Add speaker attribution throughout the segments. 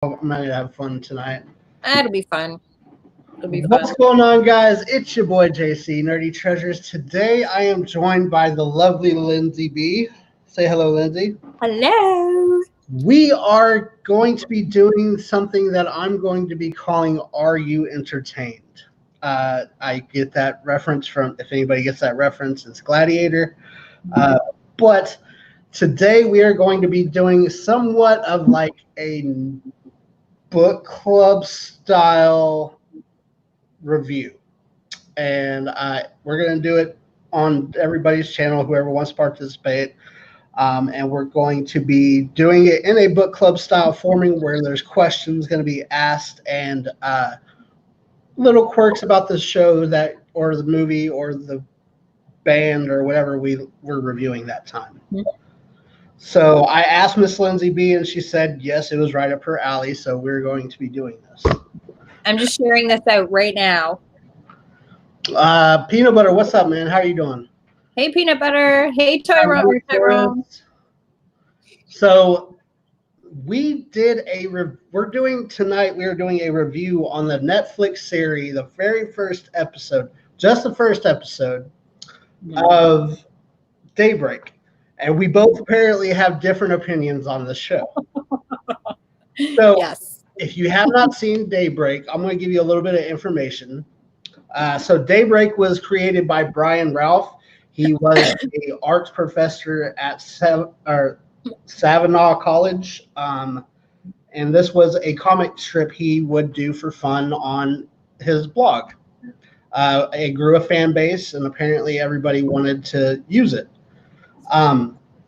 Speaker 1: I'm gonna have fun tonight.
Speaker 2: It'll be fun. It'll be fun.
Speaker 1: What's going on, guys? It's your boy JC, Nerdy Treasures. Today I am joined by the lovely Lindsay B. Say hello, Lindsay.
Speaker 2: Hello.
Speaker 1: We are going to be doing something that I'm going to be calling Are You Entertained? I get that reference from, if anybody gets that reference, it's Gladiator. But today we are going to be doing somewhat of like a book club style review. And we're going to do it on everybody's channel, whoever wants to participate. And we're going to be doing it in a book club style forming where there's questions going to be asked and little quirks about the show that or the movie or the band or whatever we're reviewing that time. So I asked Miss Lindsay B, and she said yes, it was right up her alley. So we're going to be doing this.
Speaker 2: I'm just sharing this out right now.
Speaker 1: Peanut Butter, what's up, man? How are you doing?
Speaker 2: Hey, Peanut Butter. Hey, Tyrone.
Speaker 1: So we did we're doing a review on the Netflix series, the very first episode, just the first episode of Daybreak. And we both apparently have different opinions on the show. So
Speaker 2: yes.
Speaker 1: If you have not seen Daybreak, I'm going to give you a little bit of information. So Daybreak was created by Brian Ralph. He was an arts professor at Savannah College. And this was a comic strip he would do for fun on his blog. It grew a fan base, and apparently everybody wanted to use it.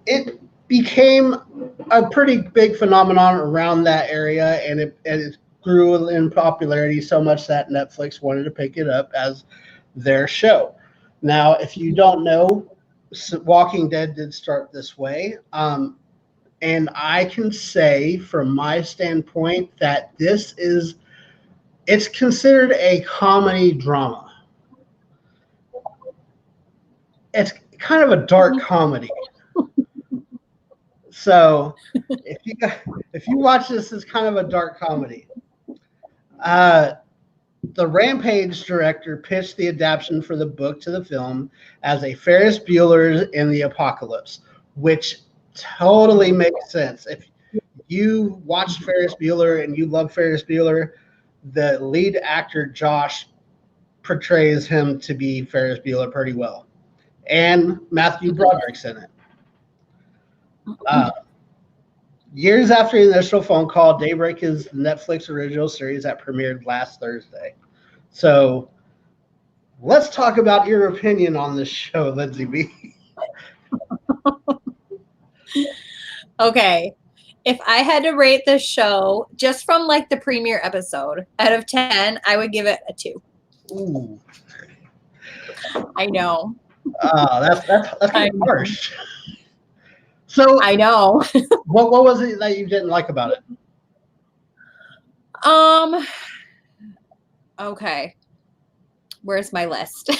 Speaker 1: It became a pretty big phenomenon around that area, and it grew in popularity so much that Netflix wanted to pick it up as their show. Now, if you don't know, Walking Dead did start this way. And I can say from my standpoint that it's considered a comedy drama. It's kind of a dark comedy. So if you watch this, it's kind of a dark comedy. The Rampage director pitched the adaptation for the book to the film as a Ferris Bueller's in the Apocalypse, which totally makes sense. If you watched Ferris Bueller and you love Ferris Bueller, the lead actor Josh portrays him to be Ferris Bueller pretty well. And Matthew Broderick's in it. Years after the initial phone call, Daybreak is the Netflix original series that premiered last Thursday. So let's talk about your opinion on this show, Lindsay B.
Speaker 2: Okay. If I had to rate this show just from like the premiere episode out of 10, I would give it a 2.
Speaker 1: Ooh.
Speaker 2: I know.
Speaker 1: That's kind of harsh. So
Speaker 2: I know.
Speaker 1: what was it that you didn't like about it?
Speaker 2: Okay. Where's my list?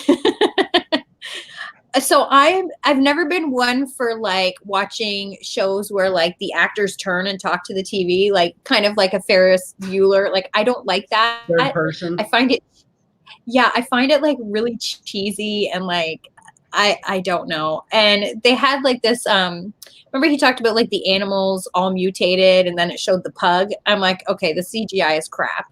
Speaker 2: So I've never been one for like watching shows where like the actors turn and talk to the TV, like kind of like a Ferris Bueller. Like I don't like that.
Speaker 1: Third person.
Speaker 2: I find it like really cheesy and like I don't know. And they had like this remember he talked about like the animals all mutated and then it showed the pug. I'm like, okay, the CGI is crap.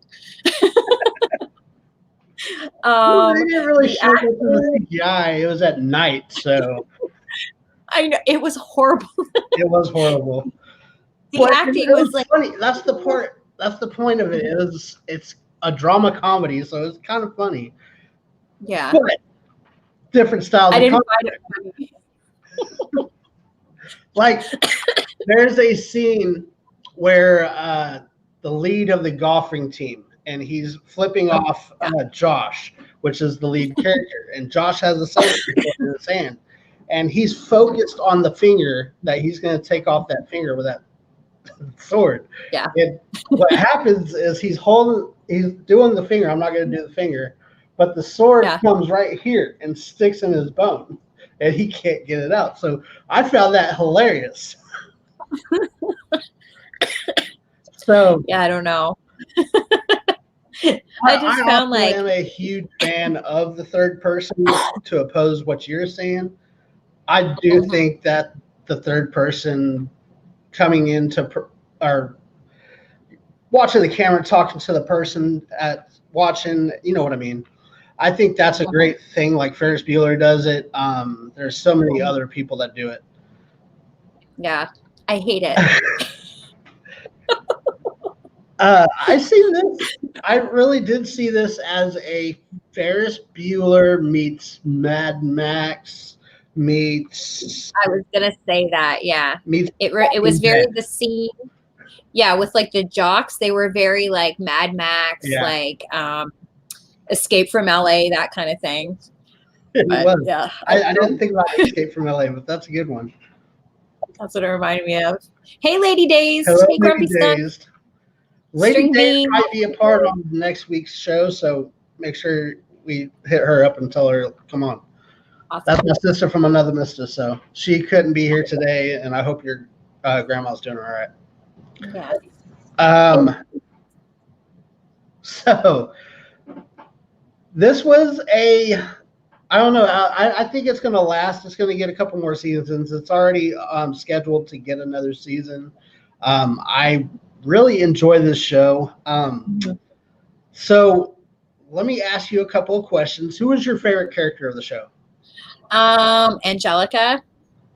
Speaker 1: They didn't really show it to the CGI. It was at night, so
Speaker 2: I know it was horrible.
Speaker 1: It was horrible.
Speaker 2: The acting was like
Speaker 1: funny. That's the part. That's the point of it. It's a drama comedy, so it's kind of funny.
Speaker 2: Yeah.
Speaker 1: But different styles.
Speaker 2: I didn't find it funny.
Speaker 1: Like there's a scene where the lead of the golfing team, and he's flipping off Josh, which is the lead character. And Josh has a sword in his hand. And he's focused on the finger that he's going to take off that finger with that sword.
Speaker 2: Yeah.
Speaker 1: And what happens is he's doing the finger. I'm not going to do the finger. But the sword comes right here and sticks in his bone. And he can't get it out. So I found that hilarious. So
Speaker 2: yeah, I don't know.
Speaker 1: I
Speaker 2: found
Speaker 1: also
Speaker 2: like,
Speaker 1: am a huge fan of the third person to oppose what you're saying. I do think that the third person coming into or watching the camera, talking to the person at watching, you know what I mean? I think that's a great thing. Like Ferris Bueller does it. There's so many other people that do it.
Speaker 2: yeah, I hate it.
Speaker 1: I see this. I really did see this as a Ferris Bueller meets Mad Max meets
Speaker 2: I was gonna say that. Yeah,
Speaker 1: meets.
Speaker 2: it was very the scene. Yeah, with like the jocks, they were very like Mad Max,
Speaker 1: Yeah,
Speaker 2: like Escape from LA, that kind of thing.
Speaker 1: it
Speaker 2: But
Speaker 1: was.
Speaker 2: yeah,
Speaker 1: I didn't think about Escape from LA, but that's a good one.
Speaker 2: that's what it reminded me of. Hey, Lady Days.
Speaker 1: Hello,
Speaker 2: Hey,
Speaker 1: Lady
Speaker 2: Grumpy Skunk.
Speaker 1: Dazed. Lady
Speaker 2: String
Speaker 1: Dazed
Speaker 2: Bean.
Speaker 1: might be a part on next week's show, so make sure we hit her up and tell her, come on.
Speaker 2: Awesome.
Speaker 1: That's my sister from another mister, so she couldn't be here today, and I hope your grandma's doing all right.
Speaker 2: Yeah.
Speaker 1: So this was I don't know. I think it's going to last. It's going to get a couple more seasons. It's already scheduled to get another season. I really enjoy this show. So let me ask you a couple of questions. Who is your favorite character of the show?
Speaker 2: Angelica.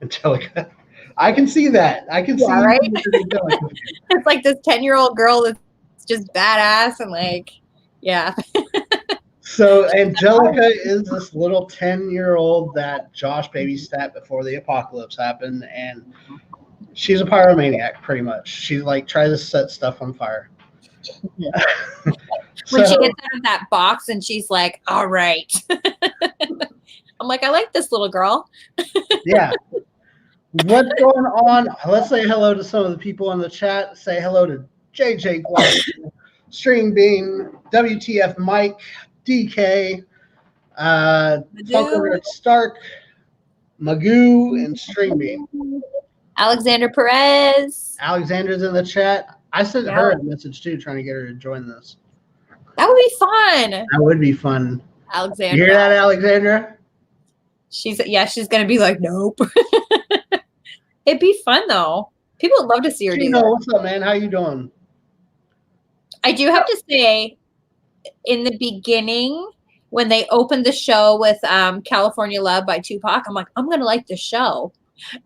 Speaker 1: Angelica. I can see that. I can see
Speaker 2: right?
Speaker 1: Angelica.
Speaker 2: It's like this 10-year-old girl that's just badass and like, yeah.
Speaker 1: So Angelica is this little 10-year-old that Josh babysat before the apocalypse happened, and she's a pyromaniac pretty much. She like tries to set stuff on fire.
Speaker 2: When she gets out of that box and she's like, all right. I'm like, I like this little girl.
Speaker 1: Yeah. What's going on? Let's say hello to some of the people in the chat. Say hello to JJ Glock, String Bean, WTF Mike, DK, Funko Red Stark, Magoo, and String Bean.
Speaker 2: Alexander Perez.
Speaker 1: Alexander's in the chat. I sent her a message too, trying to get her to join this.
Speaker 2: That would be fun.
Speaker 1: That would be fun.
Speaker 2: Alexander.
Speaker 1: You hear that, Alexandra?
Speaker 2: She's gonna be like, nope. It'd be fun though. People would love to see her do that.
Speaker 1: What's up, man? How you doing?
Speaker 2: I do have to say, in the beginning, when they opened the show with California Love by Tupac, I'm like, I'm gonna like the show.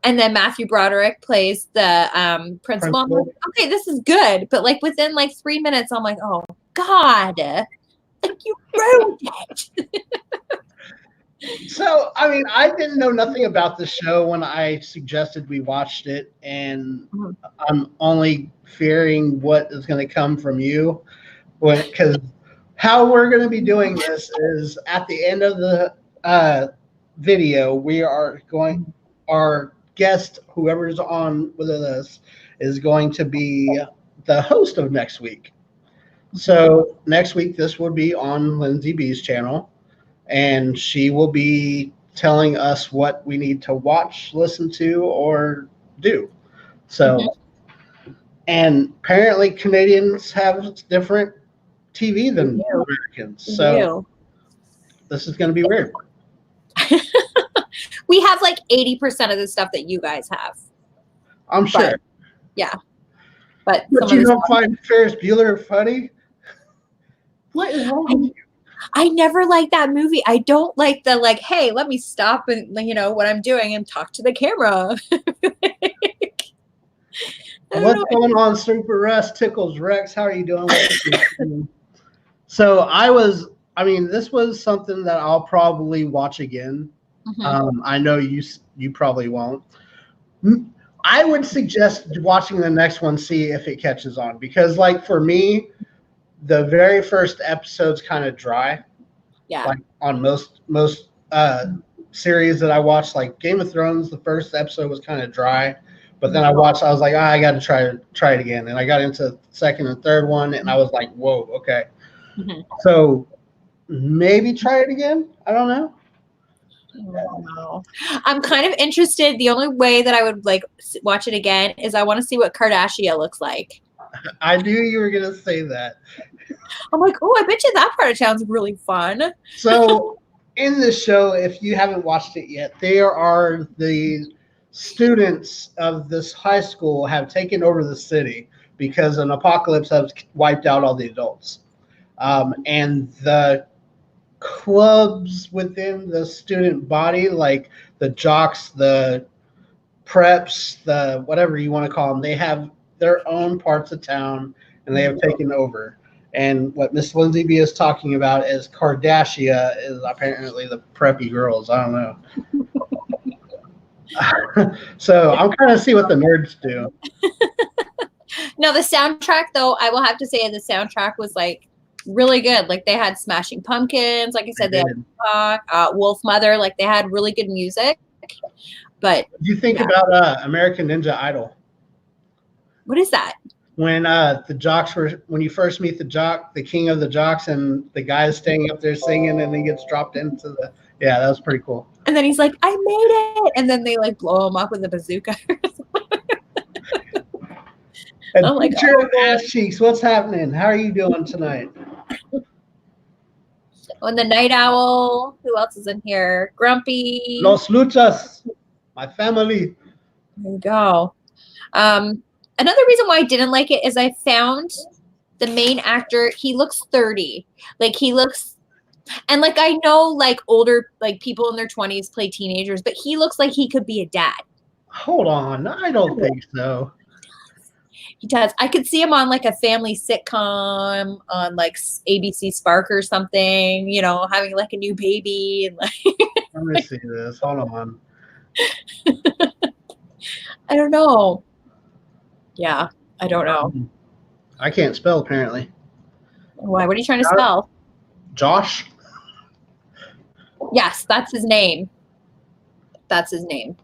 Speaker 2: And then Matthew Broderick plays the principal. I'm like, okay, this is good. But like within like 3 minutes, I'm like, oh God, like you wrote it.
Speaker 1: So, I mean, I didn't know nothing about the show when I suggested we watched it, and I'm only fearing what is going to come from you, because how we're going to be doing this is at the end of the video, we are going, our guest, whoever's on with us, is going to be the host of next week. So next week, this will be on Lindsay B's channel, and she will be telling us what we need to watch, listen to, or do. So, and apparently Canadians have different TV than Americans. So this is going to be weird.
Speaker 2: We have like 80% of the stuff that you guys have.
Speaker 1: I'm sure.
Speaker 2: Yeah. But
Speaker 1: you don't find Ferris Bueller funny? What is wrong with you?
Speaker 2: I never liked that movie. I don't like the like, hey, let me stop and what I'm doing and talk to the camera.
Speaker 1: What's going on, Super Russ, Tickles Rex? How are you doing? So this was something that I'll probably watch again. I know you probably won't. I would suggest watching the next one, see if it catches on, because like for me, the very first episode's kind of dry.
Speaker 2: Yeah.
Speaker 1: Like on most series that I watched, like Game of Thrones, the first episode was kind of dry, but then I was like, I got to try it again, and I got into the second and third one, and I was like, whoa, okay. So maybe try it again. I don't know.
Speaker 2: I'm kind of interested. The only way that I would like watch it again is I want to see what Kardashian looks like.
Speaker 1: I knew you were going to say that.
Speaker 2: I'm like, oh, I bet you that part of town's really fun.
Speaker 1: So in the show, if you haven't watched it yet, there are the students of this high school have taken over the city because an apocalypse has wiped out all the adults. And the clubs within the student body, like the jocks, the preps, the whatever you want to call them, they have their own parts of town and they have taken over. And what Miss Lindsay B is talking about is Kardashian is apparently the preppy girls. I don't know. So I'm kind of see what the nerds do.
Speaker 2: No, the soundtrack though, I will have to say the soundtrack was like really good. Like they had Smashing Pumpkins, like I said, they had Wolf Mother, like they had really good music. But
Speaker 1: do you think about American Ninja Idol?
Speaker 2: What is that?
Speaker 1: When the jocks were, when you first meet the jock, the king of the jocks, and the guy is standing up there singing, and he gets dropped into the, yeah, that was pretty cool.
Speaker 2: And then he's like, I made it, and then they like blow him up with a bazooka.
Speaker 1: And oh ass cheeks, what's happening? How are you doing tonight?
Speaker 2: Oh, and the Night Owl. Who else is in here? Grumpy.
Speaker 1: Los Luchas, my family.
Speaker 2: There you go. Another reason why I didn't like it is I found the main actor, he looks 30. Like he looks, and like I know like older, like people in their 20s play teenagers, but he looks like he could be a dad.
Speaker 1: Hold on. I don't think so.
Speaker 2: He does. I could see him on like a family sitcom on like ABC Spark or something, you know, having like a new baby. And like
Speaker 1: let me see this. Hold on.
Speaker 2: I don't know. Yeah, I don't know.
Speaker 1: I can't spell apparently.
Speaker 2: Why? What are you trying to spell?
Speaker 1: Josh?
Speaker 2: Yes, that's his name. That's his name.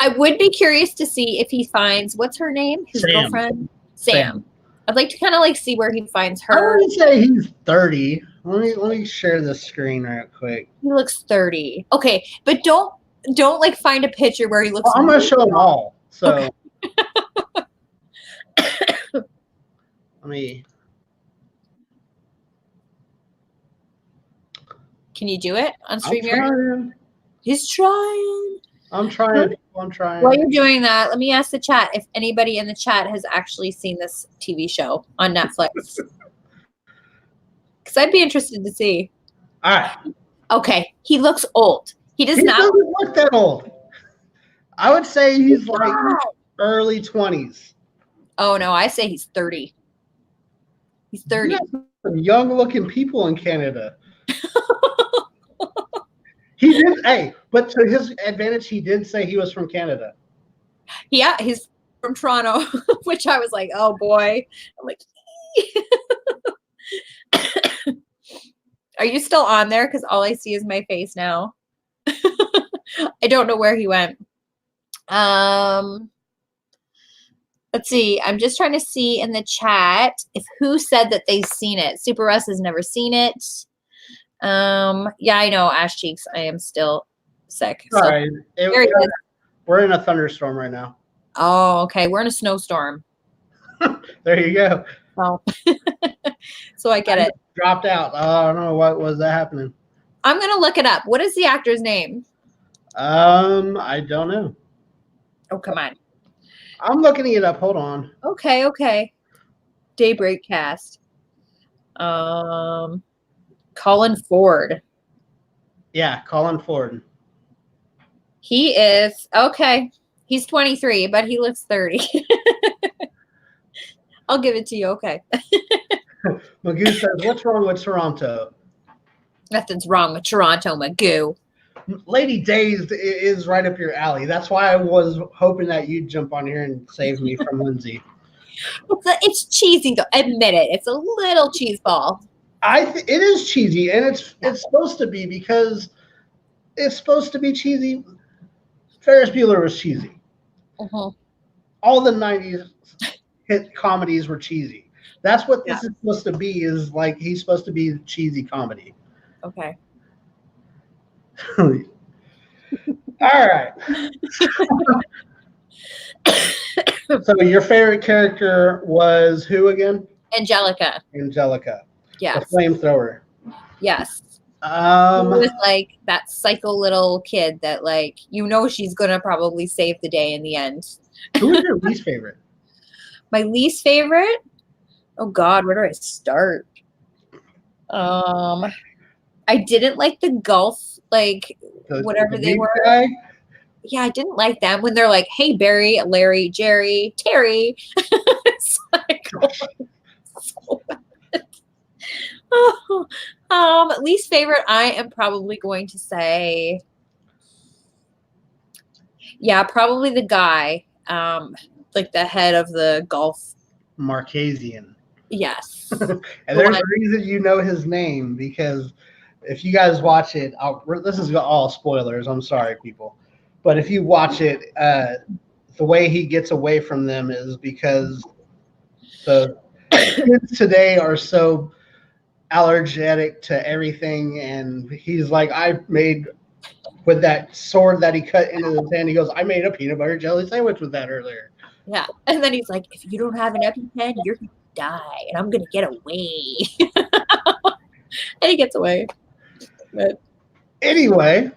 Speaker 2: I would be curious to see if he finds, what's her name? His girlfriend? Sam. I'd like to kind of like see where he finds her.
Speaker 1: I would say he's 30. Let me share the screen real quick.
Speaker 2: He looks 30. Okay, but don't like find a picture where he looks.
Speaker 1: Well, I'm gonna show them all. So okay. Let me.
Speaker 2: Can you do it on StreamYard? He's trying.
Speaker 1: I'm trying.
Speaker 2: While you're doing that, let me ask the chat if anybody in the chat has actually seen this TV show on Netflix. Because I'd be interested to see.
Speaker 1: All right.
Speaker 2: Okay. He looks old. He doesn't
Speaker 1: look that old. I would say he's like early 20s.
Speaker 2: Oh, no. I say he's 30. He's 30.
Speaker 1: Some young-looking people in Canada. He did, hey, but to his advantage, he did say he was from Canada.
Speaker 2: Yeah, he's from Toronto, which I was like, oh boy. I'm like, are you still on there? Because all I see is my face now. I don't know where he went. Let's see. I'm just trying to see in the chat if who said that they've seen it. Super Russ has never seen it. Yeah, I know, ash cheeks. I am still sick.
Speaker 1: Sorry. We're in a thunderstorm right now.
Speaker 2: Oh, okay. We're in a snowstorm.
Speaker 1: There you go.
Speaker 2: Oh. So I get it.
Speaker 1: Dropped out. I don't know what was that happening.
Speaker 2: I'm gonna look it up. What is the actor's name?
Speaker 1: I don't know.
Speaker 2: Oh, come on.
Speaker 1: I'm looking it up. Hold on.
Speaker 2: Okay. Daybreak cast. Colin Ford.
Speaker 1: Yeah, Colin Ford.
Speaker 2: He is, okay. He's 23, but he looks 30. I'll give it to you. Okay.
Speaker 1: Magoo says, what's wrong with Toronto?
Speaker 2: Nothing's wrong with Toronto, Magoo.
Speaker 1: Lady Dazed is right up your alley. That's why I was hoping that you'd jump on here and save me from Lindsay.
Speaker 2: It's cheesy, though. Admit it. It's a little cheese ball.
Speaker 1: It is cheesy, and it's supposed to be because it's supposed to be cheesy. Ferris Bueller was cheesy.
Speaker 2: Uh-huh.
Speaker 1: All the 90s hit comedies were cheesy. That's what this is supposed to be, is like he's supposed to be cheesy comedy.
Speaker 2: Okay.
Speaker 1: All right. So your favorite character was who again?
Speaker 2: Angelica.
Speaker 1: Angelica.
Speaker 2: Yes.
Speaker 1: The flamethrower.
Speaker 2: Yes. She was like that psycho little kid that, like, she's gonna probably save the day in the end.
Speaker 1: Who was your least favorite?
Speaker 2: My least favorite? Oh God, where do I start? I didn't like the golf, like whatever they were. Guy? Yeah, I didn't like them when they're like, "Hey, Barry, Larry, Jerry, Terry." It's like, so bad. Least favorite, I am probably going to say, yeah, probably the guy, like the head of the golf.
Speaker 1: Marquesian.
Speaker 2: Yes.
Speaker 1: And there's a reason you know his name, because if you guys watch it, this is all spoilers. I'm sorry, people. But if you watch it, the way he gets away from them is because the kids today are so allergic to everything. And he's like, I made, with that sword that he cut into his hand, he goes, I made a peanut butter jelly sandwich with that earlier.
Speaker 2: Yeah. And then he's like, if you don't have an EpiPen, you're going to die, and I'm going to get away. And he gets away. But
Speaker 1: anyway.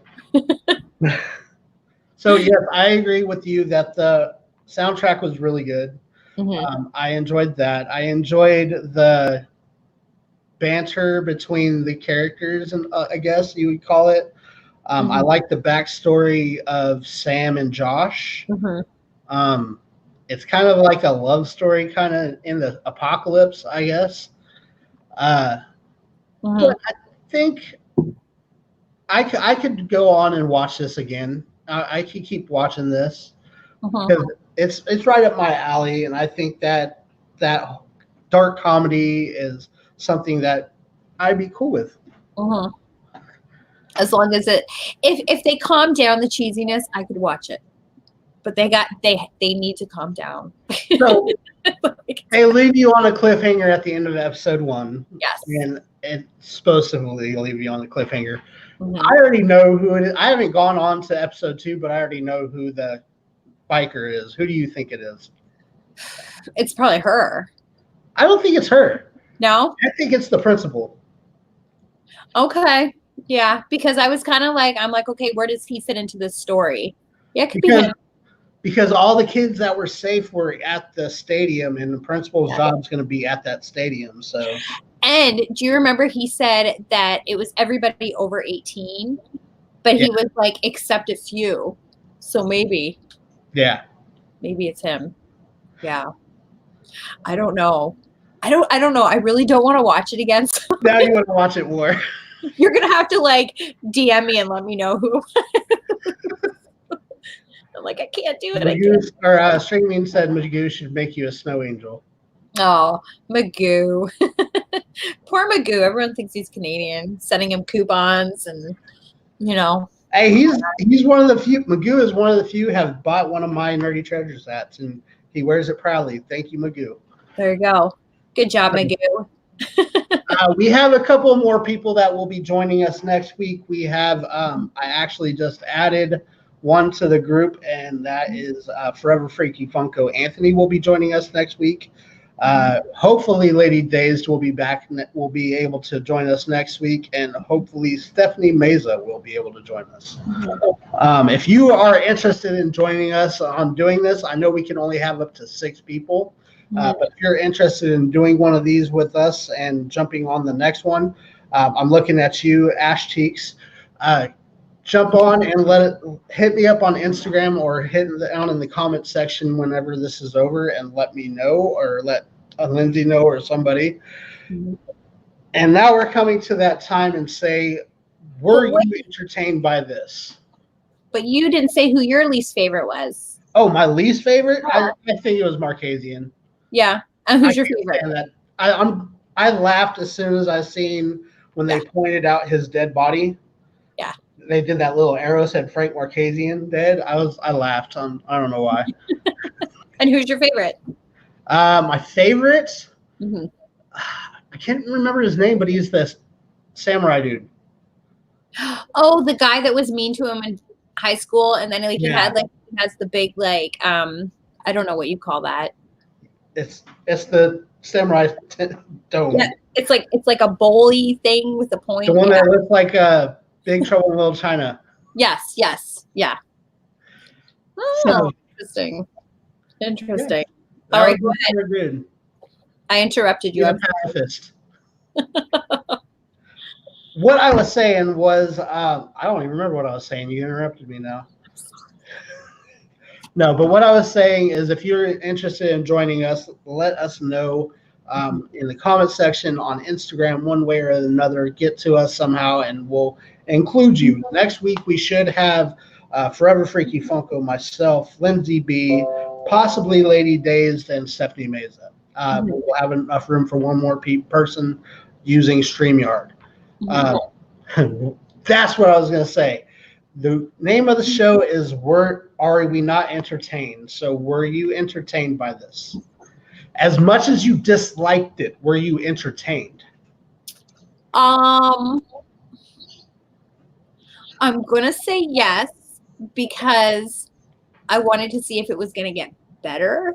Speaker 1: So, yes, I agree with you that the soundtrack was really good. Mm-hmm. I enjoyed that. I enjoyed the banter between the characters, and I guess you would call it. Mm-hmm. I like the backstory of Sam and Josh. Mm-hmm. It's kind of like a love story, kind of in the apocalypse, I guess. Mm-hmm. But I think I could go on and watch this again. I could keep watching this because it's right up my alley, and I think that dark comedy is something that I'd be cool with.
Speaker 2: As long as if they calm down the cheesiness, I could watch it. But they need to calm down.
Speaker 1: So they leave you on a cliffhanger at the end of episode 1.
Speaker 2: Yes,
Speaker 1: and it's supposed to leave you on the cliffhanger. Mm-hmm. I already know who it is. I haven't gone on to episode 2, but I already know who the biker is. Who do you think it is?
Speaker 2: It's probably her.
Speaker 1: I don't think it's her.
Speaker 2: No?
Speaker 1: I think it's the principal.
Speaker 2: Okay. Yeah, because I was kind of like, I'm like, okay, where does he fit into this story? Yeah, it could be him.
Speaker 1: Because all the kids that were safe were at the stadium, and the principal's job is going to be at that stadium. So.
Speaker 2: And do you remember he said that it was everybody over 18, but he was like, except a few. So maybe.
Speaker 1: Yeah.
Speaker 2: Maybe it's him. Yeah. I don't know. I don't know. I really don't want to watch it again. So.
Speaker 1: Now you want to watch it more.
Speaker 2: You're going to have to like DM me and let me know who. I'm like, I can't do it.
Speaker 1: Streaming said Magoo should make you a snow angel.
Speaker 2: Oh, Magoo. Poor Magoo. Everyone thinks he's Canadian, sending him coupons and,
Speaker 1: Hey, he's one of the few. Magoo is one of the few who have bought one of my Nerdy Treasures hats, and he wears it proudly. Thank you, Magoo.
Speaker 2: There you go. Good job, Magoo.
Speaker 1: We have a couple more people that will be joining us next week. We have, I actually just added one to the group, and that is Forever Freaky Funko. Anthony will be joining us next week. Hopefully Lady Dazed will be back, will be able to join us next week, and hopefully Stephanie Meza will be able to join us. If you are interested in joining us on doing this, I know we can only have up to 6 people, but if you're interested in doing one of these with us and jumping on the next one, I'm looking at you, Ash Cheeks. Jump on and hit me up on Instagram, or hit down in the comment section whenever this is over, and let me know, or let Lindsay know, or somebody. Mm-hmm. And now we're coming to that time and say, were you entertained by this?
Speaker 2: But you didn't say who your least favorite was.
Speaker 1: Oh, my least favorite? Yeah. I think it was Marquesian.
Speaker 2: Yeah. And who's your favorite?
Speaker 1: I laughed as soon as I seen when they pointed out his dead body.
Speaker 2: Yeah.
Speaker 1: They did that little arrow said Frank Marquesian dead. I laughed. I don't know why.
Speaker 2: And who's your favorite?
Speaker 1: My favorite? Mm-hmm. I can't remember his name, but he's this samurai dude.
Speaker 2: Oh, the guy that was mean to him in high school, and then he has the big I don't know what you call that.
Speaker 1: It's the samurai dome.
Speaker 2: Yeah, it's like a bowly thing with a point.
Speaker 1: The one that looks like a Big Trouble in Little China.
Speaker 2: Yes, yeah. Oh,
Speaker 1: So,
Speaker 2: interesting.
Speaker 1: Yeah,
Speaker 2: All right, go ahead.
Speaker 1: Good.
Speaker 2: I interrupted you.
Speaker 1: I'm pacifist. What I was saying was, I don't even remember what I was saying. You interrupted me now. No, but what I was saying is if you're interested in joining us, let us know in the comment section on Instagram, one way or another. Get to us somehow, and we'll include you. Next week, we should have Forever Freaky Funko, myself, Lindsay B, possibly Lady Dazed, and Stephanie Meza. We'll have enough room for one more person using StreamYard. That's what I was going to say. The name of the show is Are We Not Entertained? So were you entertained by this? As much as you disliked it, were you entertained?
Speaker 2: I'm gonna say yes because I wanted to see if it was gonna get better.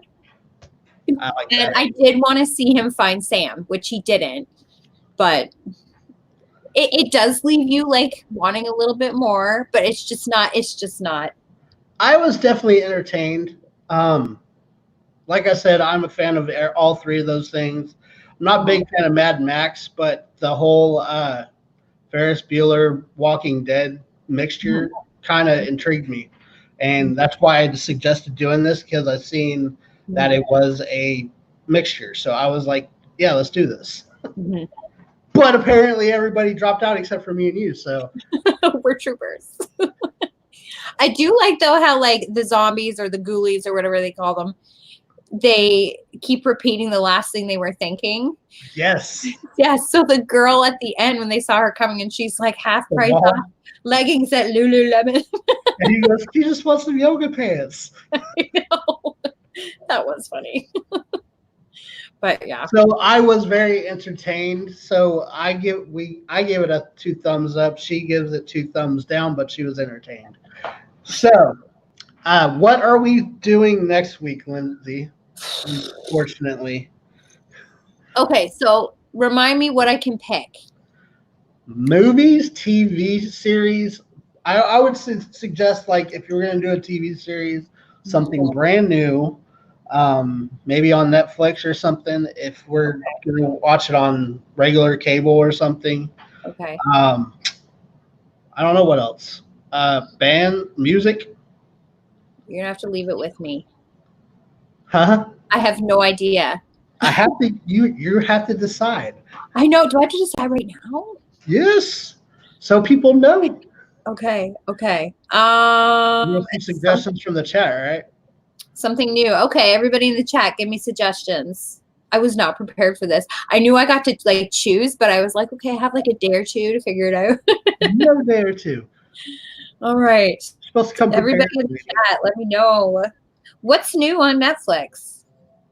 Speaker 1: I like
Speaker 2: and
Speaker 1: that.
Speaker 2: I did want to see him find Sam, which he didn't, but it does leave you like wanting a little bit more, but it's just not.
Speaker 1: I was definitely entertained. Like I said, I'm a fan of all three of those things. I'm not a big fan of Mad Max, but the whole Ferris Bueller Walking Dead mixture kind of intrigued me. And that's why I suggested doing this, because I've seen that it was a mixture. So I was like, yeah, let's do this. But apparently everybody dropped out except for me and you. So
Speaker 2: we're troopers. I do like, though, how like the zombies or the ghoulies or whatever they call them, they keep repeating the last thing they were thinking.
Speaker 1: Yes.
Speaker 2: Yeah. So the girl at the end, when they saw her coming, and she's like half price off leggings at Lululemon.
Speaker 1: And he goes, she just wants some yoga pants.
Speaker 2: I know. That was funny. But yeah.
Speaker 1: So I was very entertained. So I give it a 2 thumbs up. She gives it 2 thumbs down, but she was entertained. So what are we doing next week, Lindsay? Unfortunately.
Speaker 2: Okay, so remind me what I can pick.
Speaker 1: Movies, TV series. I would suggest, like, if you're going to do a TV series, something brand new, maybe on Netflix or something. If we're going to watch it on regular cable or something.
Speaker 2: Okay.
Speaker 1: I don't know what else. Band, music.
Speaker 2: You're gonna have to leave it with me.
Speaker 1: Huh?
Speaker 2: I have no idea.
Speaker 1: I have to. You have to decide.
Speaker 2: I know. Do I have to decide right now?
Speaker 1: Yes. So people know.
Speaker 2: Okay.
Speaker 1: You have some suggestions from the chat, right?
Speaker 2: Something new. Okay, everybody in the chat, give me suggestions. I was not prepared for this. I knew I got to like choose, but I was like, okay, I have like a day or two to figure it out.
Speaker 1: You have a day or two.
Speaker 2: All right.
Speaker 1: You're supposed to come.
Speaker 2: Everybody in the chat, let me know what's new on Netflix.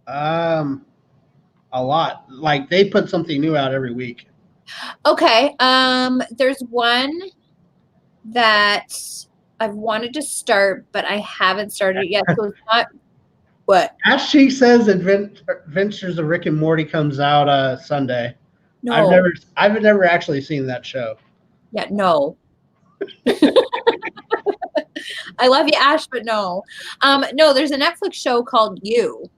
Speaker 1: A lot. Like, they put something new out every week.
Speaker 2: Okay. There's one that I've wanted to start, but I haven't started it yet. So it's not what?
Speaker 1: Ash Cheek says Adventures of Rick and Morty comes out Sunday.
Speaker 2: No.
Speaker 1: I've never actually seen that show.
Speaker 2: Yeah, no. I love you, Ash, but no. No, there's a Netflix show called You.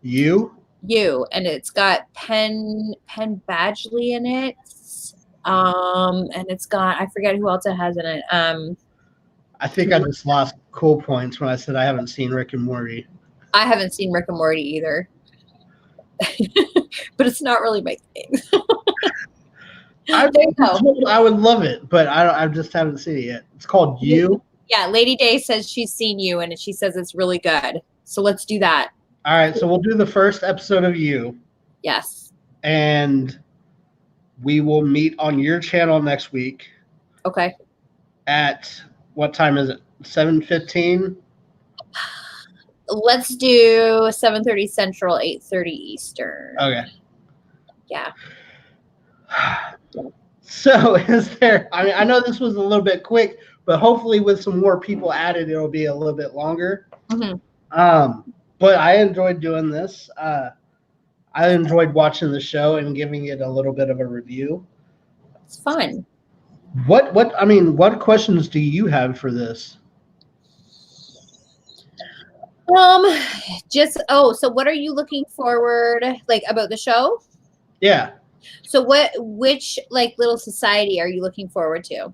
Speaker 2: You, and it's got Penn Badgley in it. And it's got, I forget who else it has in it.
Speaker 1: I think I just lost cool points when I said I haven't seen Rick and Morty.
Speaker 2: I haven't seen Rick and Morty either. But it's not really my thing.
Speaker 1: I would love it, but I just haven't seen it yet. It's called You.
Speaker 2: Yeah, Lady Day says she's seen You, and she says it's really good. So let's do that.
Speaker 1: All right, so we'll do the first episode of You.
Speaker 2: Yes.
Speaker 1: And we will meet on your channel next week.
Speaker 2: Okay.
Speaker 1: At what time is it? 7:15?
Speaker 2: Let's do 7:30 Central, 8:30 Eastern.
Speaker 1: Okay.
Speaker 2: Yeah.
Speaker 1: So is there, I mean, I know this was a little bit quick, but hopefully with some more people added, it'll be a little bit longer. But I enjoyed doing this. I enjoyed watching the show and giving it a little bit of a review.
Speaker 2: It's fun.
Speaker 1: What questions do you have for this?
Speaker 2: So what are you looking forward like about the show?
Speaker 1: Yeah.
Speaker 2: So which like little society are you looking forward to?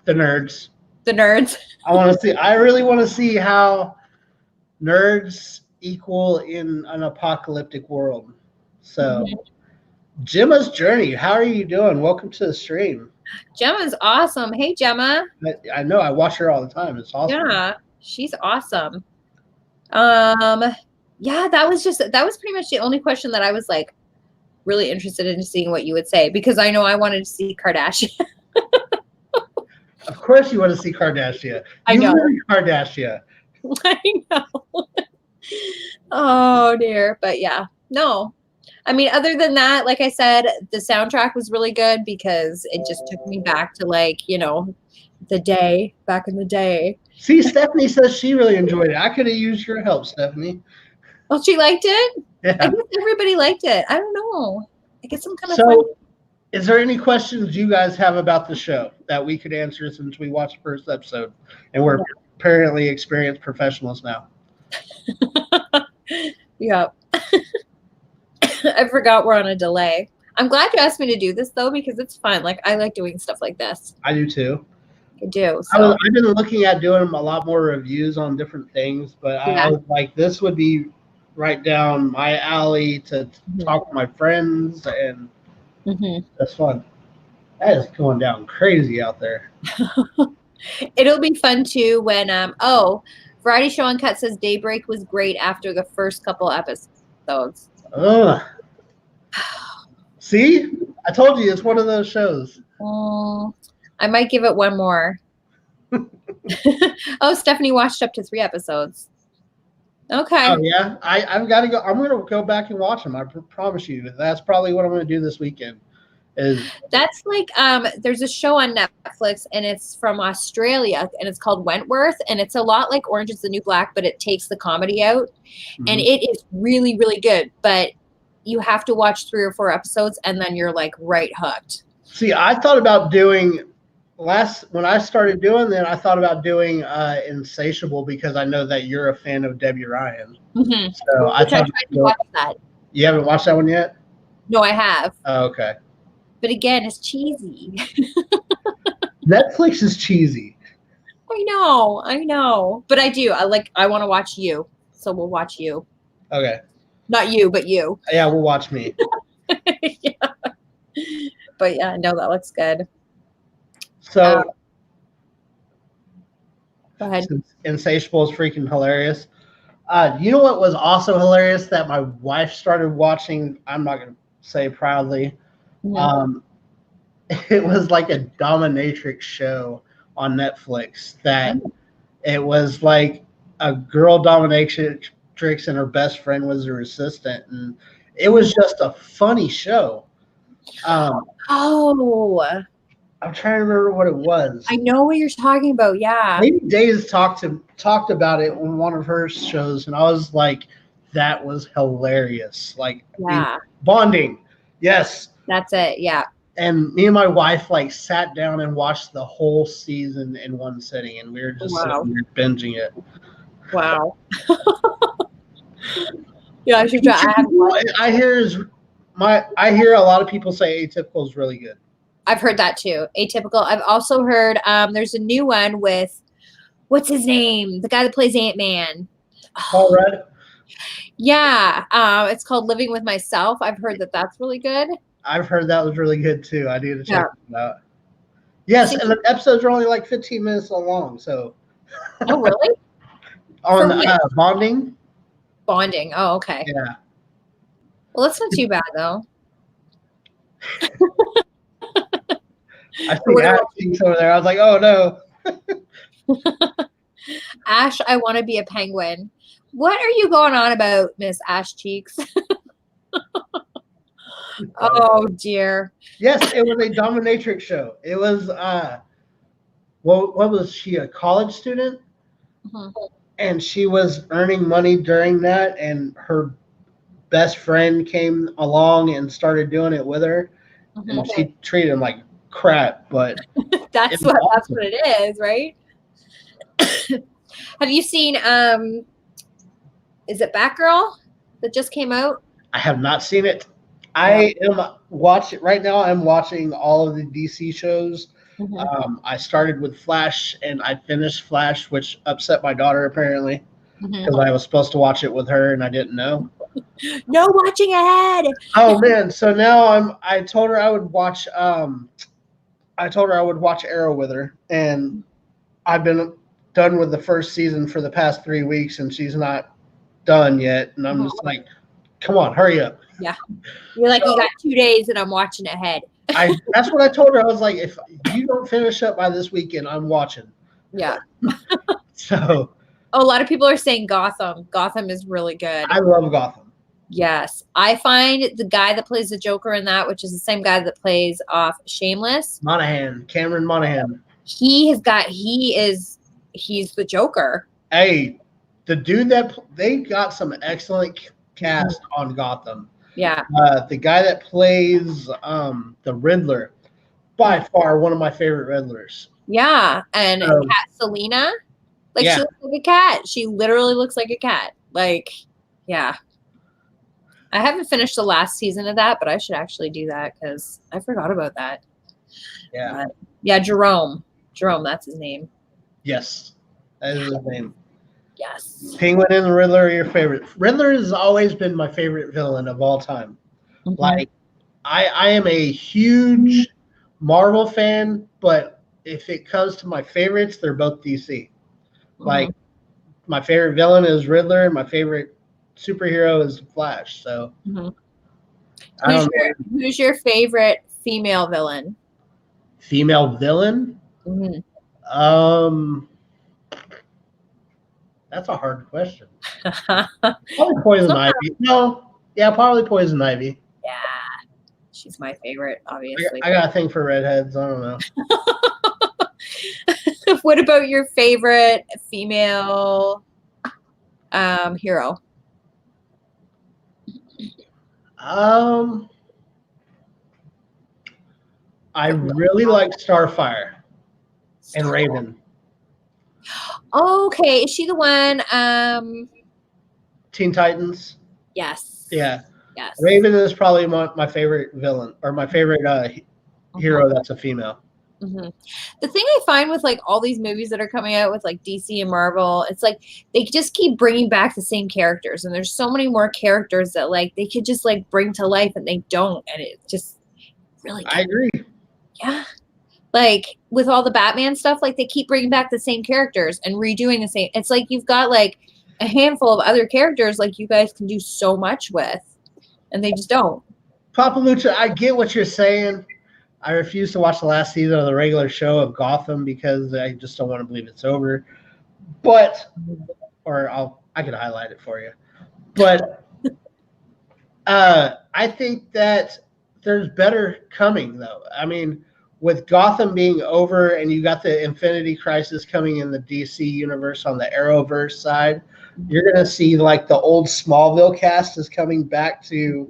Speaker 1: The nerds.
Speaker 2: The nerds.
Speaker 1: I really want to see how nerds equal in an apocalyptic world. So Gemma's Journey, how are you doing? Welcome to the stream.
Speaker 2: Gemma's awesome. Hey Gemma.
Speaker 1: I know, I watch her all the time. It's awesome.
Speaker 2: Yeah, she's awesome. Yeah, that was pretty much the only question that I was like really interested in seeing what you would say, because I know I wanted to see Kardashian.
Speaker 1: Of course you want to see Kardashian.
Speaker 2: I know.
Speaker 1: Kardashian.
Speaker 2: I know. Oh dear. But yeah, no. I mean, other than that, like I said, the soundtrack was really good because it just took me back to like, you know, back in the day.
Speaker 1: See, Stephanie says she really enjoyed it. I could have used your help, Stephanie.
Speaker 2: Oh, she liked it?
Speaker 1: Yeah.
Speaker 2: I guess everybody liked it. I don't know. I guess I'm kind of
Speaker 1: fun. Is there any questions you guys have about the show that we could answer since we watched the first episode and we're apparently experienced professionals now?
Speaker 2: Yeah. I forgot we're on a delay. I'm glad you asked me to do this though, because it's fun. Like I like doing stuff like this.
Speaker 1: I do too.
Speaker 2: I do. So.
Speaker 1: I've been looking at doing a lot more reviews on different things, but I was like, this would be right down my alley to talk to my friends, and that's fun. That is going down crazy out there.
Speaker 2: It'll be fun too when Variety Show Uncut says Daybreak was great after the first couple episodes.
Speaker 1: See, I told you it's one of those shows.
Speaker 2: I might give it one more. Oh, Stephanie watched up to 3 episodes. Okay.
Speaker 1: Oh yeah, I've got to go. I'm gonna go back and watch them. I promise you. That's probably what I'm gonna do this weekend.
Speaker 2: That's like there's a show on Netflix and it's from Australia and it's called Wentworth, and it's a lot like Orange is the New Black, but it takes the comedy out, and it is really, really good. But you have to watch 3 or 4 episodes and then you're like right hooked.
Speaker 1: See, I thought about doing when I started doing that, I thought about doing Insatiable because I know that you're a fan of Debbie Ryan. So I tried to watch that. You haven't watched that one yet?
Speaker 2: No, I have.
Speaker 1: Oh, okay.
Speaker 2: But again, it's cheesy.
Speaker 1: Netflix is cheesy.
Speaker 2: I know. But I want to watch You. So we'll watch You.
Speaker 1: Okay.
Speaker 2: Not you, but you.
Speaker 1: Yeah, we'll watch me.
Speaker 2: Yeah. But yeah, no, that looks good.
Speaker 1: So
Speaker 2: go ahead.
Speaker 1: Insatiable is freaking hilarious. You know what was also hilarious that my wife started watching? I'm not going to say proudly. It was like a dominatrix show on Netflix that it was like a girl dominatrix and her best friend was her assistant, and it was just a funny show. I'm trying to remember what it was.
Speaker 2: I know what you're talking about. Yeah.
Speaker 1: Maybe Days talked about it on one of her shows, and I was like, that was hilarious. Like, bonding. Yes.
Speaker 2: That's it. Yeah.
Speaker 1: And me and my wife like sat down and watched the whole season in one sitting, and we were just sitting there binging it.
Speaker 2: Wow. Yeah, I should try.
Speaker 1: I hear a lot of people say Atypical is really good.
Speaker 2: I've heard that too. Atypical. I've also heard there's a new one with what's his name? The guy that plays Ant-Man.
Speaker 1: Paul Rudd?
Speaker 2: Yeah. It's called Living with Myself. I've heard that that's really good.
Speaker 1: I've heard that was really good too. I need to check it out. Yes, and the episodes are only like 15 minutes long. So.
Speaker 2: Oh, really?
Speaker 1: On bonding.
Speaker 2: Bonding. Oh, okay.
Speaker 1: Yeah.
Speaker 2: Well, that's not too bad though.
Speaker 1: I think Ash over there. I was like, oh no.
Speaker 2: Ash, I want to be a penguin. What are you going on about, Miss Ash Cheeks? Oh dear.
Speaker 1: Yes, it was a dominatrix show. It was what was she, a college student? and she was earning money during that, and her best friend came along and started doing it with her, and she treated him like crap, but
Speaker 2: That's
Speaker 1: it was awesome.
Speaker 2: what it is, right? Have you seen is it Batgirl that just came out?
Speaker 1: I have not seen it. I am watching right now. I'm watching all of the DC shows. I started with Flash and I finished Flash, which upset my daughter apparently because I was supposed to watch it with her and I didn't know.
Speaker 2: No watching ahead.
Speaker 1: Oh man! So now I told her I would watch. I told her I would watch Arrow with her, and I've been done with the first season for the past 3 weeks, and she's not done yet. And I'm just like, come on, hurry up.
Speaker 2: Yeah. You're like, you got 2 days and I'm watching ahead.
Speaker 1: That's what I told her. I was like, if you don't finish up by this weekend, I'm watching.
Speaker 2: Yeah.
Speaker 1: So.
Speaker 2: Oh, a lot of people are saying Gotham. Gotham is really good.
Speaker 1: I love Gotham. Yes.
Speaker 2: I find the guy that plays the Joker in that, which is the same guy that plays off Shameless.
Speaker 1: Cameron Monaghan.
Speaker 2: He's the Joker.
Speaker 1: Hey, the dude they got some excellent cast on Gotham.
Speaker 2: Yeah.
Speaker 1: The guy that plays the Riddler, by far one of my favorite Riddlers.
Speaker 2: Yeah, and Cat Selena, she looks like a cat. She literally looks like a cat. Like, yeah. I haven't finished the last season of that, but I should actually do that because I forgot about that.
Speaker 1: Yeah.
Speaker 2: Yeah, Jerome. Jerome, that's his name.
Speaker 1: Yes, that is his name.
Speaker 2: Yes.
Speaker 1: Penguin and the Riddler are your favorite. Riddler has always been my favorite villain of all time. Like, I am a huge Marvel fan, but if it comes to my favorites, they're both DC. Like, my favorite villain is Riddler, and my favorite superhero is Flash. So,
Speaker 2: who's your favorite female villain?
Speaker 1: Female villain? That's a hard question. Probably Poison Ivy. No, yeah, probably Poison Ivy.
Speaker 2: Yeah, she's my favorite, obviously.
Speaker 1: I got a thing for redheads. I don't know.
Speaker 2: What about your favorite female hero?
Speaker 1: I really like Starfire and Raven.
Speaker 2: Okay, is she the one?
Speaker 1: Teen Titans.
Speaker 2: Yes.
Speaker 1: Yeah.
Speaker 2: Yes.
Speaker 1: Raven is probably my favorite villain or my favorite hero that's a female.
Speaker 2: The thing I find with like all these movies that are coming out with like DC and Marvel, it's like they just keep bringing back the same characters, and there's so many more characters that like they could just like bring to life, and they don't, and it just really.
Speaker 1: I agree.
Speaker 2: Yeah, like with all the Batman stuff, like they keep bringing back the same characters and redoing the same. It's like you've got like a handful of other characters like you guys can do so much with, and they just don't.
Speaker 1: Papa Lucha, I get what you're saying. I refuse to watch the last season of the regular show of Gotham because I just don't want to believe it's over. But, I could highlight it for you. But I think that there's better coming, though. I mean, with Gotham being over and you got the Infinity Crisis coming in the DC universe on the Arrowverse side, you're going to see like the old Smallville cast is coming back to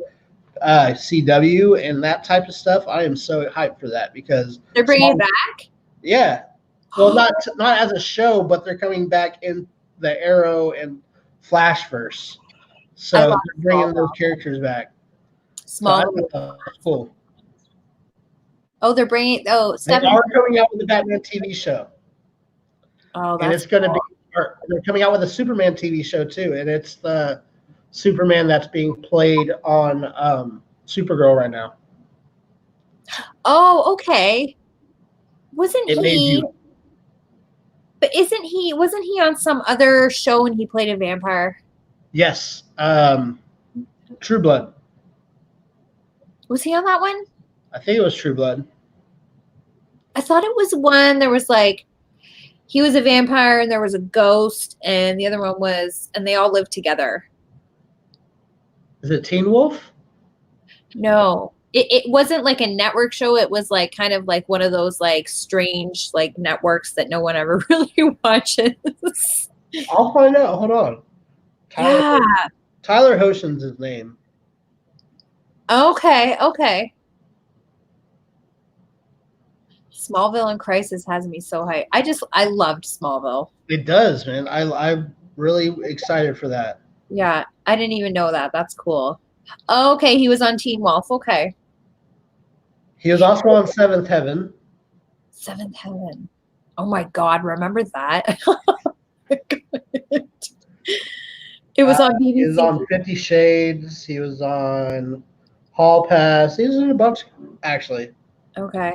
Speaker 1: CW and that type of stuff. I am so hyped for that because
Speaker 2: they're bringing it back.
Speaker 1: Yeah, well, not as a show, but they're coming back in the Arrow and Flashverse. So they're bringing those characters back.
Speaker 2: Smallville,
Speaker 1: so cool.
Speaker 2: Oh, they're bringing. Oh,
Speaker 1: they are coming out with the Batman TV show.
Speaker 2: Oh, that's
Speaker 1: and it's going to be. They're coming out with a Superman TV show too, and it's the Superman that's being played on Supergirl right now.
Speaker 2: Oh, okay. Wasn't he? But wasn't he on some other show and he played a vampire?
Speaker 1: Yes. True Blood.
Speaker 2: Was he on that one?
Speaker 1: I think it was True Blood.
Speaker 2: I thought it was one. There was like, he was a vampire and there was a ghost, and the other one was, and they all lived together.
Speaker 1: Is it Teen Wolf?
Speaker 2: No, it wasn't like a network show. It was like kind of like one of those like strange like networks that no one ever really watches.
Speaker 1: I'll find out. Hold on.
Speaker 2: Yeah.
Speaker 1: Tyler Hoechling's his name.
Speaker 2: Okay. Okay. Smallville and Crisis has me so hyped. I loved Smallville.
Speaker 1: It does, man. I'm really excited for that.
Speaker 2: Yeah, I didn't even know that. That's cool. Okay, he was on Teen Wolf. Okay.
Speaker 1: He was also on Seventh Heaven.
Speaker 2: Seventh Heaven. Oh my God, remember that? It was on BBC.
Speaker 1: He was on 50 Shades. He was on Hall Pass. He was in a bunch, actually.
Speaker 2: Okay.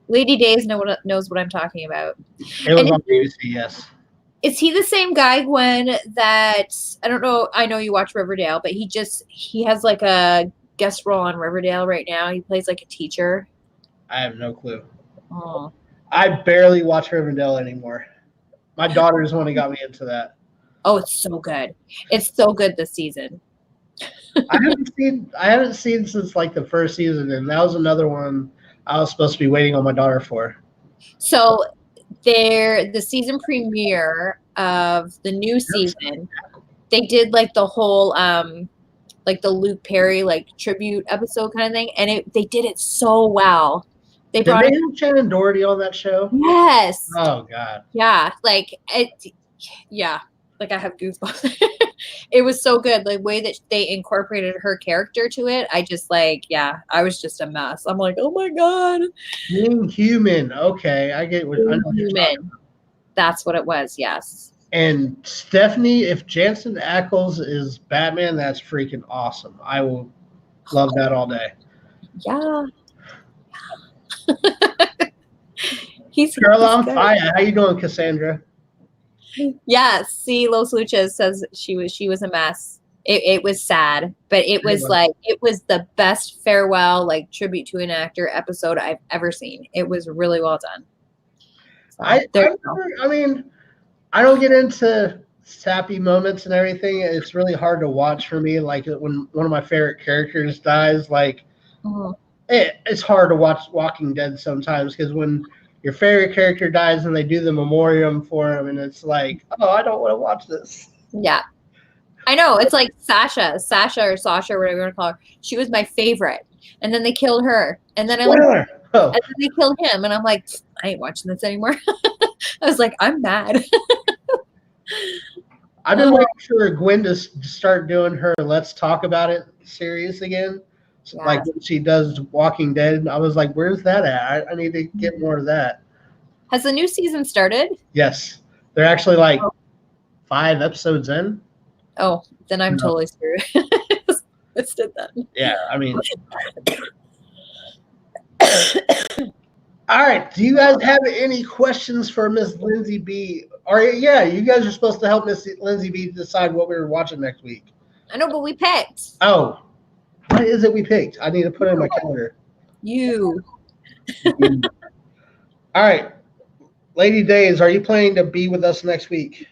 Speaker 2: Lady Days knows what I'm talking about.
Speaker 1: It was on BBC, yes.
Speaker 2: Is he the same guy, Gwen, that I don't know? I know you watch Riverdale, but he has like a guest role on Riverdale right now. He plays like a teacher.
Speaker 1: I have no clue.
Speaker 2: Oh.
Speaker 1: I barely watch Riverdale anymore. My daughter is the one who got me into that.
Speaker 2: Oh, it's so good. It's so good this season.
Speaker 1: I haven't seen since like the first season, and that was another one I was supposed to be waiting on my daughter for.
Speaker 2: So the season premiere of the new season, they did like the whole like the Luke Perry like tribute episode kind of thing, and they did it so well.
Speaker 1: Did they have Shannon Doherty on that show?
Speaker 2: Yes.
Speaker 1: Oh God.
Speaker 2: Yeah, like it. Yeah, like I have goosebumps. It was so good. The way that they incorporated her character to it, I just like, yeah, I was just a mess. I'm like, oh my God.
Speaker 1: Being human. Okay, I get what I know what you're talking about.
Speaker 2: That's what it was, yes.
Speaker 1: And Stephanie, if Jensen Ackles is Batman, that's freaking awesome. I will love that all day.
Speaker 2: Yeah. He's
Speaker 1: Girl on fire. How you doing, Cassandra?
Speaker 2: Yes. See, Los Luchas says she was a mess. It was sad, but it was the best farewell, like tribute to an actor episode I've ever seen. It was really well done. So,
Speaker 1: I mean, I don't get into sappy moments and everything. It's really hard to watch for me. Like when one of my favorite characters dies, like it's hard to watch Walking Dead sometimes because when your favorite character dies and they do the memoriam for him, and it's like, oh, I don't want to watch this.
Speaker 2: Yeah. I know. It's like Sasha, or Sasha, or whatever you want to call her. She was my favorite. And then they killed her. And then and then they killed him. And I'm like, I ain't watching this anymore. I was like, I'm mad.
Speaker 1: I've been waiting for Gwen to start doing her Let's Talk About It series again. So, like when she does Walking Dead, I was like, where's that at? I need to get more of that.
Speaker 2: Has the new season started?
Speaker 1: Yes. They're actually like 5 episodes in.
Speaker 2: Oh, then I'm totally screwed. Missed it then.
Speaker 1: Yeah, I mean. All right. Do you guys have any questions for Miss Lindsay B? Or yeah, you guys are supposed to help Miss Lindsay B decide what we were watching next week.
Speaker 2: I know, but we picked.
Speaker 1: Oh, what is it we picked? I need to put it in my calendar.
Speaker 2: You.
Speaker 1: All right. Lady Days, are you planning to be with us next week?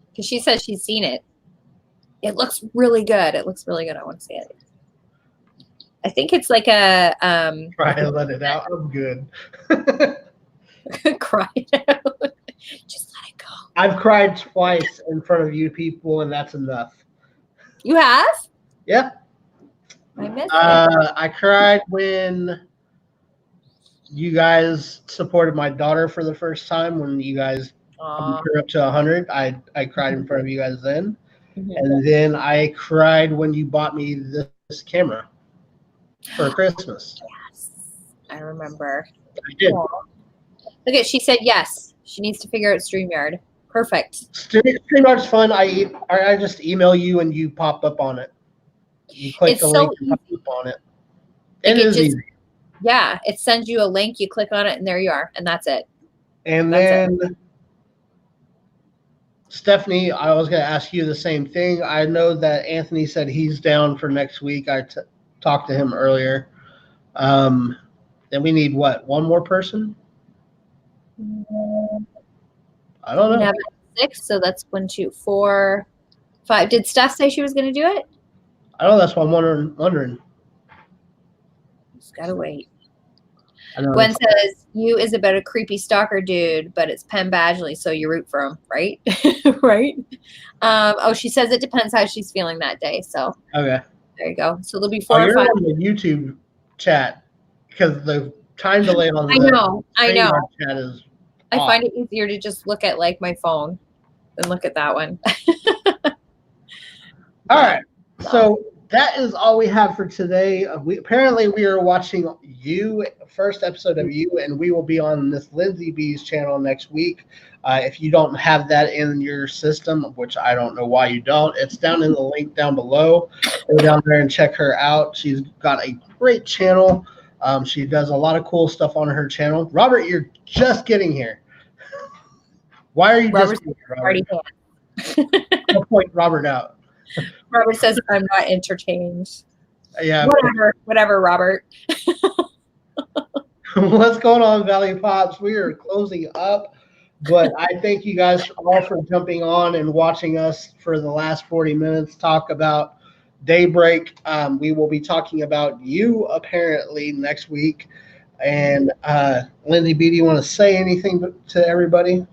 Speaker 2: Because she says she's seen it. It looks really good. It looks really good. I want to see it. I think it's like a
Speaker 1: Try to let it out. I'm good.
Speaker 2: Cry out. Just let it go.
Speaker 1: I've cried twice in front of you people, and that's enough.
Speaker 2: You have?
Speaker 1: Yeah.
Speaker 2: I missed it.
Speaker 1: I cried when you guys supported my daughter for the first time when you guys bumped her up to 100. I cried in front of you guys then. And then I cried when you bought me this camera for Christmas.
Speaker 2: Yes. I remember.
Speaker 1: I did.
Speaker 2: Aww. Look at, she said yes. She needs to figure out StreamYard. Perfect.
Speaker 1: StreamYard's fun. I just email you and you pop up on it. You click the link and pop up on it. It is easy.
Speaker 2: Yeah, it sends you a link. You click on it, and there you are, and that's it.
Speaker 1: And then, Stephanie, I was going to ask you the same thing. I know that Anthony said he's down for next week. I talked to him earlier. Then we need what? One more person? I don't know.
Speaker 2: We have 6, so that's 1, 2, 4, 5. Did Steph say she was going to do it?
Speaker 1: I don't know. That's what I'm wondering.
Speaker 2: Just gotta wait.
Speaker 1: I know
Speaker 2: Gwen
Speaker 1: it's,
Speaker 2: says, you is about a creepy stalker dude, but it's Penn Badgley, so you root for him, right? Right? Oh, she says it depends how she's feeling that day. So
Speaker 1: okay.
Speaker 2: there you go. So there'll be
Speaker 1: Oh,
Speaker 2: 4 or
Speaker 1: you're
Speaker 2: 5.
Speaker 1: on the YouTube chat because the time delay on
Speaker 2: I
Speaker 1: the
Speaker 2: know.
Speaker 1: StreamYard chat is
Speaker 2: I
Speaker 1: off.
Speaker 2: find it easier to just look at like my phone than look at that one.
Speaker 1: All right. So that is all we have for today. We are watching You, first episode of You, and we will be on this Lindsay B's channel next week. If you don't have that in your system, which I don't know why you don't, it's down in the link down below. Go down there and check her out. She's got a great channel. She does a lot of cool stuff on her channel. Robert, you're just getting here. Why are you
Speaker 2: Robert's
Speaker 1: just getting here,
Speaker 2: already
Speaker 1: I'll point Robert out.
Speaker 2: Robert says I'm not entertained.
Speaker 1: Yeah.
Speaker 2: Whatever, Robert.
Speaker 1: What's going on, Valley Pops? We are closing up, but I thank you guys all for jumping on and watching us for the last 40 minutes talk about Daybreak. We will be talking about You apparently next week. And Lindsay B, do you want to say anything to everybody?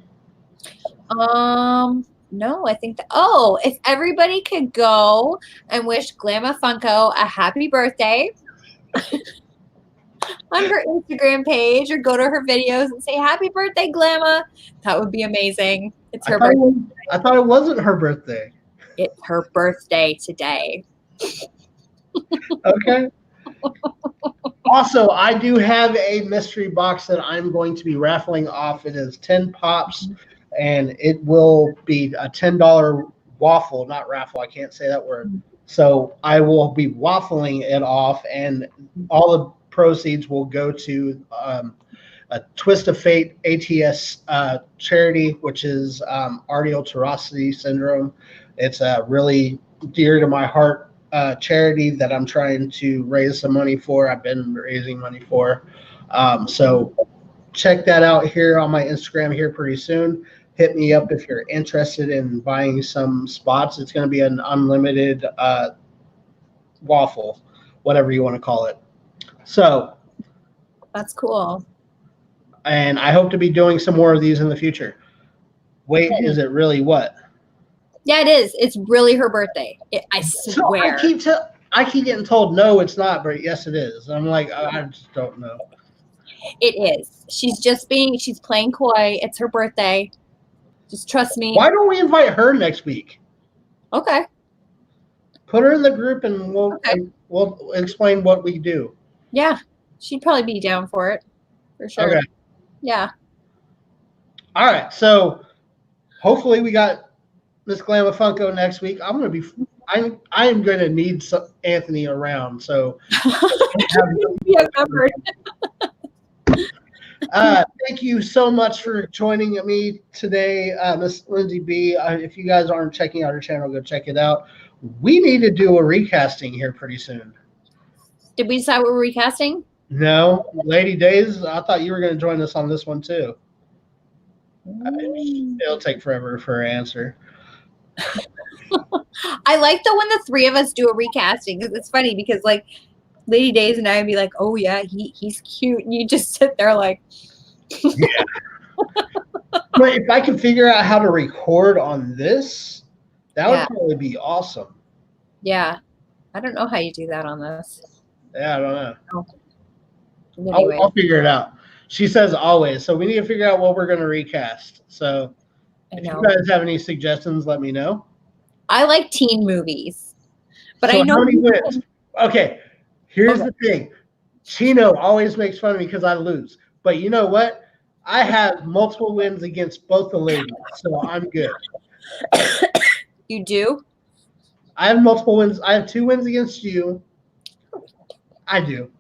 Speaker 2: No, I think that, if everybody could go and wish Glamma Funko a happy birthday on her Instagram page or go to her videos and say happy birthday, Glamma, that would be amazing. It's her birthday.
Speaker 1: I thought it wasn't her birthday.
Speaker 2: It's her birthday today.
Speaker 1: Okay. Also, I do have a mystery box that I'm going to be raffling off. It is 10 pops, and it will be a $10 waffle, not raffle. I can't say that word. So I will be waffling it off, and all the proceeds will go to a Twist of Fate ATS charity, which is arteriotorosity syndrome. It's a really dear to my heart charity that I'm trying to raise some money for. I've been raising money for. So check that out here on my Instagram here pretty soon. Hit me up if you're interested in buying some spots. It's going to be an unlimited waffle, whatever you want to call it. So
Speaker 2: that's cool.
Speaker 1: And I hope to be doing some more of these in the future. Wait, is it really what?
Speaker 2: Yeah, it is. It's really her birthday. I swear.
Speaker 1: So I keep getting told no, it's not, but yes, it is. I'm like, I just don't know.
Speaker 2: It is. She's playing coy. It's her birthday. Just trust me.
Speaker 1: Why don't we invite her next week?
Speaker 2: Okay.
Speaker 1: Put her in the group and we'll explain what we do.
Speaker 2: Yeah, she'd probably be down for it, for sure. Okay. Yeah.
Speaker 1: All right. So hopefully we got Miss Glamma Funko next week. I'm going to need Anthony around. So thank you so much for joining me today, Miss Lindsay B. If you guys aren't checking out her channel, go check it out. We need to do a recasting here pretty soon.
Speaker 2: Did we decide what we're recasting?
Speaker 1: No, Lady Days. I thought you were going to join us on this one too. It'll take forever for her answer.
Speaker 2: I like when the three of us do a recasting because it's funny because like Lady Days and I would be like, oh yeah, he's cute, and you just sit there like.
Speaker 1: Yeah. But if I can figure out how to record on this, that would probably be awesome.
Speaker 2: Yeah, I don't know how you do that on this.
Speaker 1: Yeah, I don't know.
Speaker 2: Anyway.
Speaker 1: I'll figure it out. She says always. So we need to figure out what we're going to recast. So if you guys have any suggestions, let me know.
Speaker 2: I like teen movies. But
Speaker 1: so
Speaker 2: I know
Speaker 1: how many wins? Okay, here's the thing. Chino always makes fun of me because I lose. But you know what? I have multiple wins against both the ladies. So I'm good.
Speaker 2: You do?
Speaker 1: I have multiple wins. I have 2 wins against you. I do.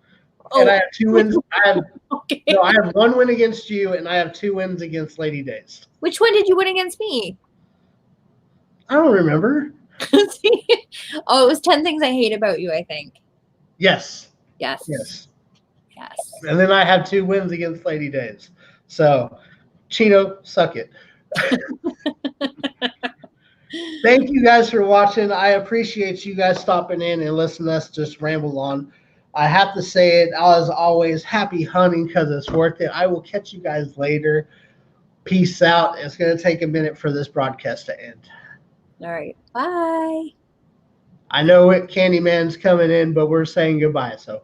Speaker 1: And I have 2 wins. I have 1 win against you, and I have 2 wins against Lady Days.
Speaker 2: Which one did you win against me?
Speaker 1: I don't remember.
Speaker 2: It was 10 Things I Hate About You, I think.
Speaker 1: Yes.
Speaker 2: Yes.
Speaker 1: Yes.
Speaker 2: Yes.
Speaker 1: And then I have 2 wins against Lady Days. So, Chino, suck it. Thank you guys for watching. I appreciate you guys stopping in and listening to us just ramble on. I have to say it as always. Happy hunting because it's worth it. I will catch you guys later. Peace out. It's going to take a minute for this broadcast to end.
Speaker 2: All right. Bye.
Speaker 1: I know Candyman's coming in, but we're saying goodbye. So.